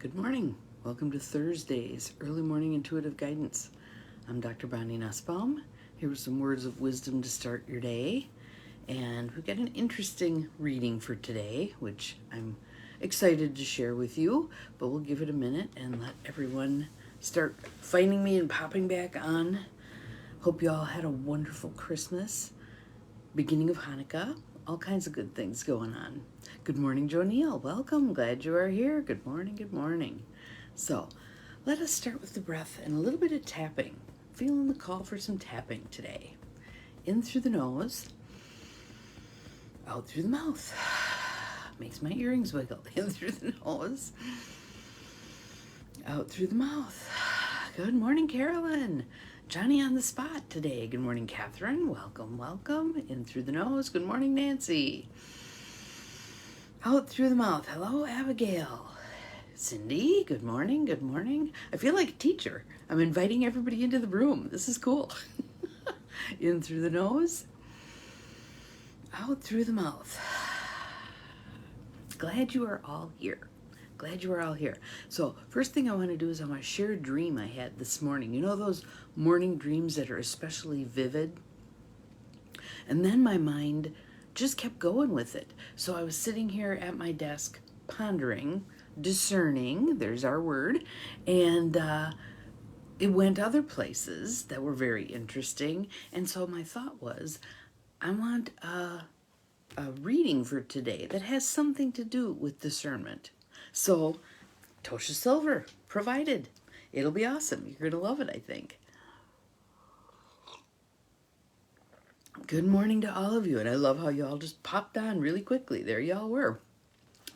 Good morning. Welcome to Thursday's Early Morning Intuitive Guidance. I'm Dr. Bonnie Nussbaum. Here are some words of wisdom to start your day. And we've got an interesting reading for today, which I'm excited to share with you, but we'll give it a minute and let everyone start finding me and popping back on. Hope you all had a wonderful Christmas, beginning of Hanukkah, all kinds of good things going on. Good morning, Jo Neal. Welcome. Glad you are here. Good morning. Good morning. So let us start with the breath and a little bit of tapping. Feeling the call for some tapping today. In through the nose, out through the mouth. Makes my earrings wiggle. In through the nose, out through the mouth. Good morning, Carolyn. Johnny on the spot today. Good morning, Catherine. Welcome, welcome. In through the nose. Good morning, Nancy. Out through the mouth. Hello, Abigail. Cindy, good morning, good morning. I feel like a teacher. I'm inviting everybody into the room. This is cool. In through the nose. Out through the mouth. Glad you are all here. Glad you are all here. So first thing I want to do is I want to share a dream I had this morning. You know those morning dreams that are especially vivid? And then my mind just kept going with it. So I was sitting here at my desk pondering, discerning, there's our word, and it went other places that were very interesting. And so my thought was, I want a reading for today that has something to do with discernment. So, Tosha Silver provided. It'll be awesome. You're going to love it, I think. Good morning to all of you, and I love how you all just popped on really quickly. There y'all were.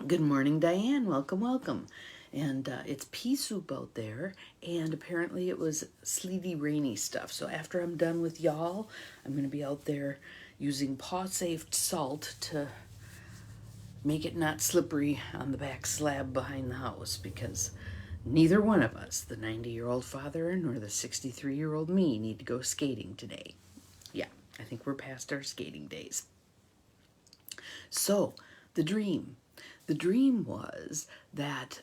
Good morning, Diane. Welcome, welcome. And it's pea soup out there, and apparently it was sleety, rainy stuff. So after I'm done with y'all, I'm going to be out there using paw-safe salt to make it not slippery on the back slab behind the house, because neither one of us, the 90-year-old father nor the 63-year-old me, need to go skating today. Yeah, I think we're past our skating days. So, the dream. The dream was that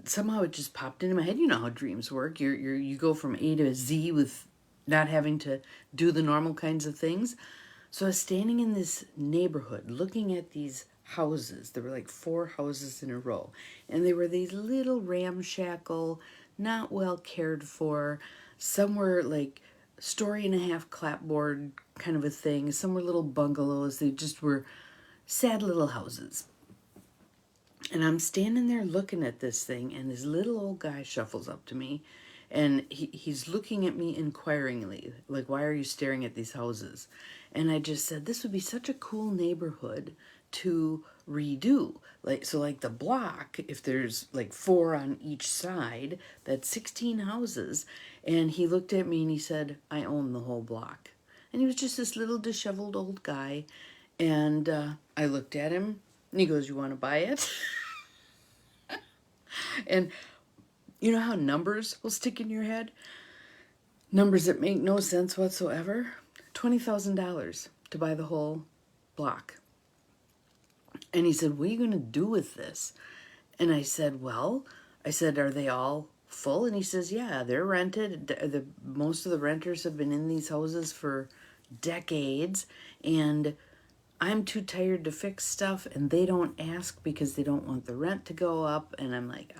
somehow it just popped into my head. You know how dreams work. You go from A to Z with not having to do the normal kinds of things. So I was standing in this neighborhood looking at these houses. There were like 4 houses in a row. And they were these little ramshackle, not well cared for. Some were like story-and-a-half clapboard kind of a thing. Some were little bungalows. They just were sad little houses. And I'm standing there looking at this thing, and this little old guy shuffles up to me, and he's looking at me inquiringly, like, why are you staring at these houses? And I just said, this would be such a cool neighborhood to redo. Like the block, if there's like 4 on each side, that's 16 houses. And he looked at me and he said, I own the whole block. And he was just this little disheveled old guy. And I looked at him and he goes, you want to buy it? And you know how numbers will stick in your head? Numbers that make no sense whatsoever. $20,000 to buy the whole block. And he said, what are you going to do with this? And I said, are they all full? And he says, yeah, they're rented. Most of the renters have been in these houses for decades. And I'm too tired to fix stuff, and they don't ask because they don't want the rent to go up. And I'm like,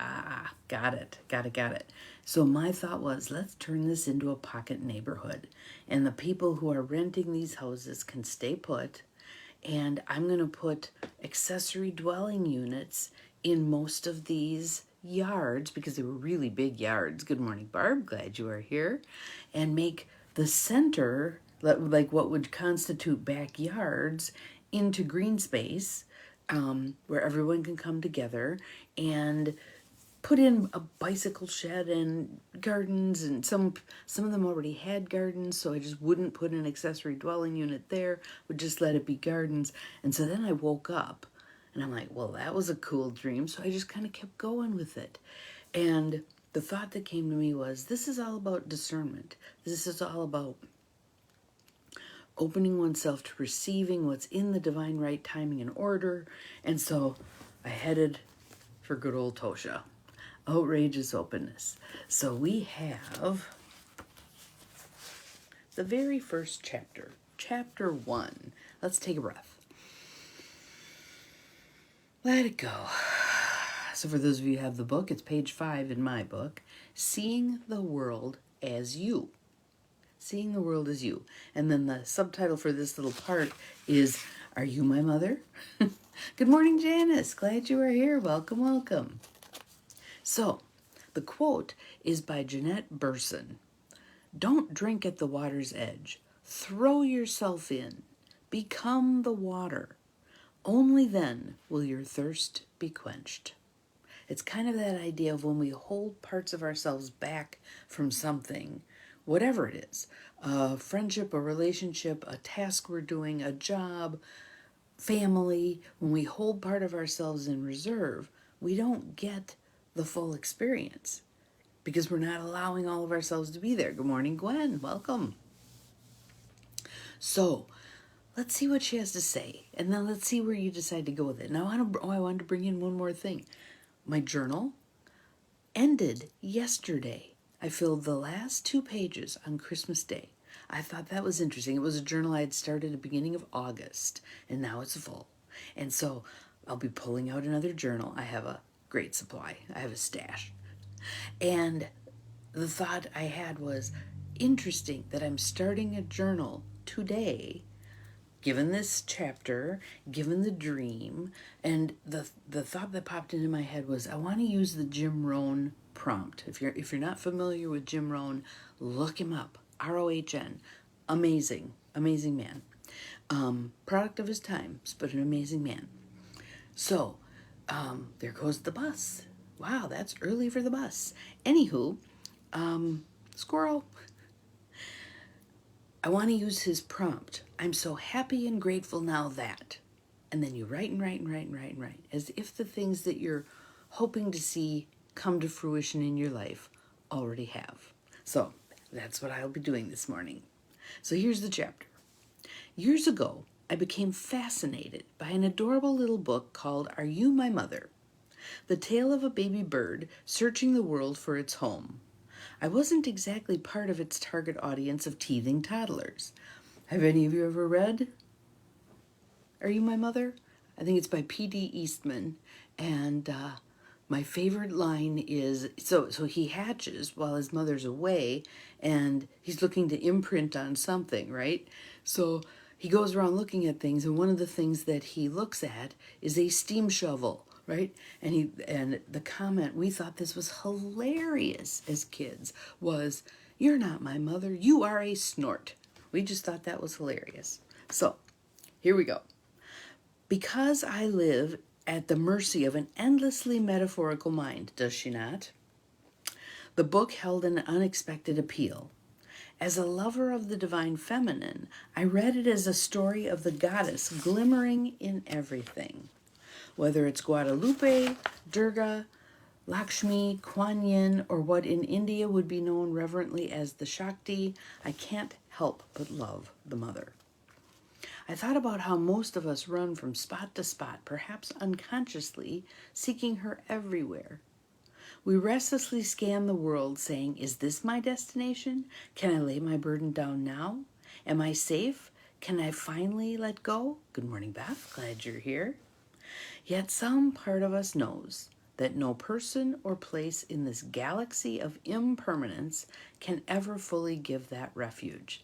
got it. So my thought was, let's turn this into a pocket neighborhood. And the people who are renting these houses can stay put. And I'm going to put accessory dwelling units in most of these yards, because they were really big yards. Good morning, Barb. Glad you are here. And make the center, like what would constitute backyards, into green space, where everyone can come together, and put in a bicycle shed and gardens, and some of them already had gardens, so I just wouldn't put an accessory dwelling unit there, would just let it be gardens. And so then I woke up and I'm like, well, that was a cool dream. So I just kind of kept going with it. And the thought that came to me was, this is all about discernment. This is all about opening oneself to receiving what's in the divine right timing and order. And so I headed for good old Tosha. Outrageous openness. So we have the very first chapter, chapter 1. Let's take a breath. Let it go. So for those of you who have the book, it's page 5 in my book, Seeing the World as You. Seeing the World as You. And then the subtitle for this little part is, Are You My Mother? Good morning, Janice. Glad you are here. Welcome, welcome. So, the quote is by Jeanette Burson. Don't drink at the water's edge. Throw yourself in. Become the water. Only then will your thirst be quenched. It's kind of that idea of when we hold parts of ourselves back from something, whatever it is, a friendship, a relationship, a task we're doing, a job, family, when we hold part of ourselves in reserve, we don't get the full experience because we're not allowing all of ourselves to be there. Good morning, Gwen. Welcome. So, let's see what she has to say, and then let's see where you decide to go with it. Now, I wanted to bring in one more thing. My journal ended yesterday. I filled the last 2 pages on Christmas Day. I thought that was interesting. It was a journal I had started at the beginning of August, and now it's full. And so I'll be pulling out another journal. I have a great supply. I have a stash. And the thought I had was, interesting that I'm starting a journal today, given this chapter, given the dream, and the thought that popped into my head was, I want to use the Jim Rohn prompt. If you're not familiar with Jim Rohn, look him up. R-O-H-N. Amazing man. Product of his times, but an amazing man. So, there goes the bus. Wow, that's early for the bus. Anywho, squirrel. I want to use his prompt. I'm so happy and grateful now that. And then you write and write and write and write and write, as if the things that you're hoping to see come to fruition in your life already have. So that's what I'll be doing this morning. So here's the chapter. Years ago, I became fascinated by an adorable little book called Are You My Mother? The tale of a baby bird searching the world for its home. I wasn't exactly part of its target audience of teething toddlers. Have any of you ever read Are You My Mother? I think it's by P.D. Eastman. And my favorite line is, so he hatches while his mother's away, and he's looking to imprint on something, right? So he goes around looking at things, and one of the things that he looks at is a steam shovel, right? And the comment, we thought this was hilarious as kids, was, "You're not my mother, you are a snort." We just thought that was hilarious. So, here we go. Because I live at the mercy of an endlessly metaphorical mind, does she not? The book held an unexpected appeal. As a lover of the divine feminine, I read it as a story of the goddess glimmering in everything. Whether it's Guadalupe, Durga, Lakshmi, Kuan Yin, or what in India would be known reverently as the Shakti, I can't help but love the mother. I thought about how most of us run from spot to spot, perhaps unconsciously, seeking her everywhere. We restlessly scan the world saying, is this my destination? Can I lay my burden down now? Am I safe? Can I finally let go? Good morning, Beth. Glad you're here. Yet some part of us knows that no person or place in this galaxy of impermanence can ever fully give that refuge.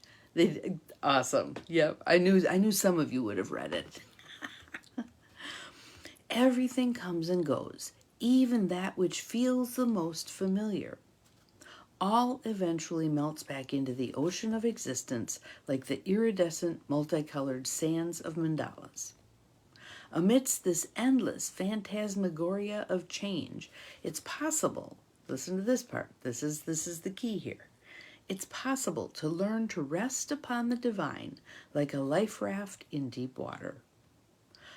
Awesome. Yep, I knew some of you would have read it. Everything comes and goes, even that which feels the most familiar. All eventually melts back into the ocean of existence like the iridescent, multicolored sands of mandalas. Amidst this endless phantasmagoria of change, it's possible, listen to this part, this is the key here. It's possible to learn to rest upon the divine like a life raft in deep water.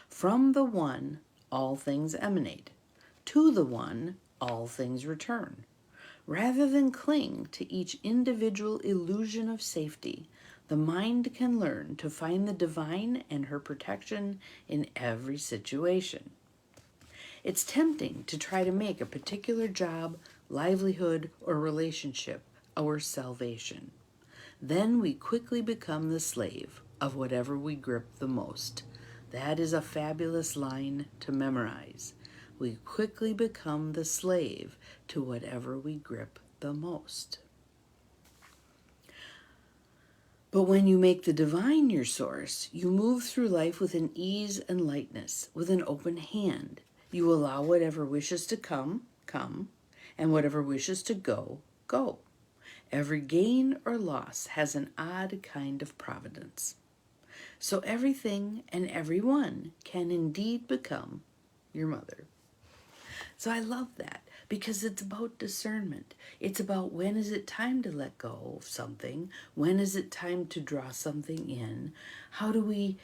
From the one, all things emanate. To the one, all things return. Rather than cling to each individual illusion of safety, the mind can learn to find the divine and her protection in every situation. It's tempting to try to make a particular job, livelihood, or relationship our salvation. Then we quickly become the slave of whatever we grip the most. That is a fabulous line to memorize. We quickly become the slave to whatever we grip the most. But when you make the divine your source, you move through life with an ease and lightness, with an open hand. You allow whatever wishes to come, come, and whatever wishes to go, go. Every gain or loss has an odd kind of providence. So everything and everyone can indeed become your mother. So I love that because it's about discernment. It's about when is it time to let go of something? When is it time to draw something in? How do we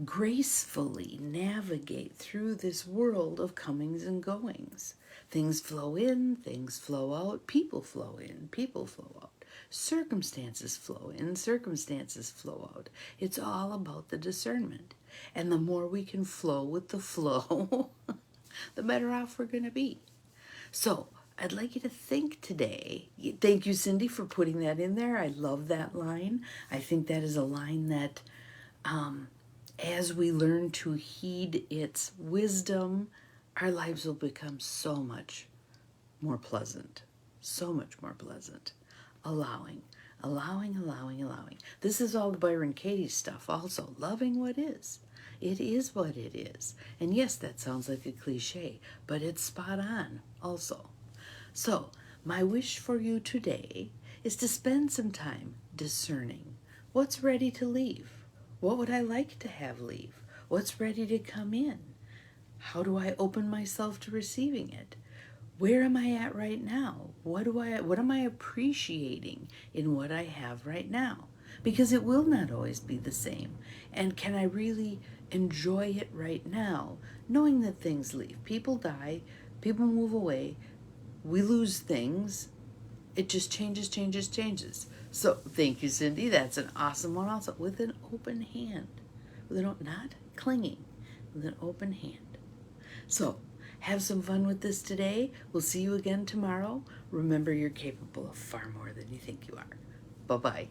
gracefully navigate through this world of comings and goings? Things flow in, things flow out, people flow in, people flow out. Circumstances flow in, circumstances flow out. It's all about the discernment. And the more we can flow with the flow, the better off we're going to be. So I'd like you to think today. Thank you, Cindy, for putting that in there. I love that line. I think that is a line that, as we learn to heed its wisdom, our lives will become so much more pleasant. So much more pleasant. Allowing. This is all the Byron Katie stuff also. Loving what is. It is what it is. And yes, that sounds like a cliche, but it's spot on also. So, my wish for you today is to spend some time discerning what's ready to leave. What would I like to have leave? What's ready to come in? How do I open myself to receiving it? Where am I at right now? What am I appreciating in what I have right now? Because it will not always be the same. And can I really enjoy it right now, knowing that things leave? People die, people move away, we lose things. It just changes. So thank you, Cindy. That's an awesome one also. With an open hand. Not clinging, with an open hand. So have some fun with this today. We'll see you again tomorrow. Remember, you're capable of far more than you think you are. Bye-bye.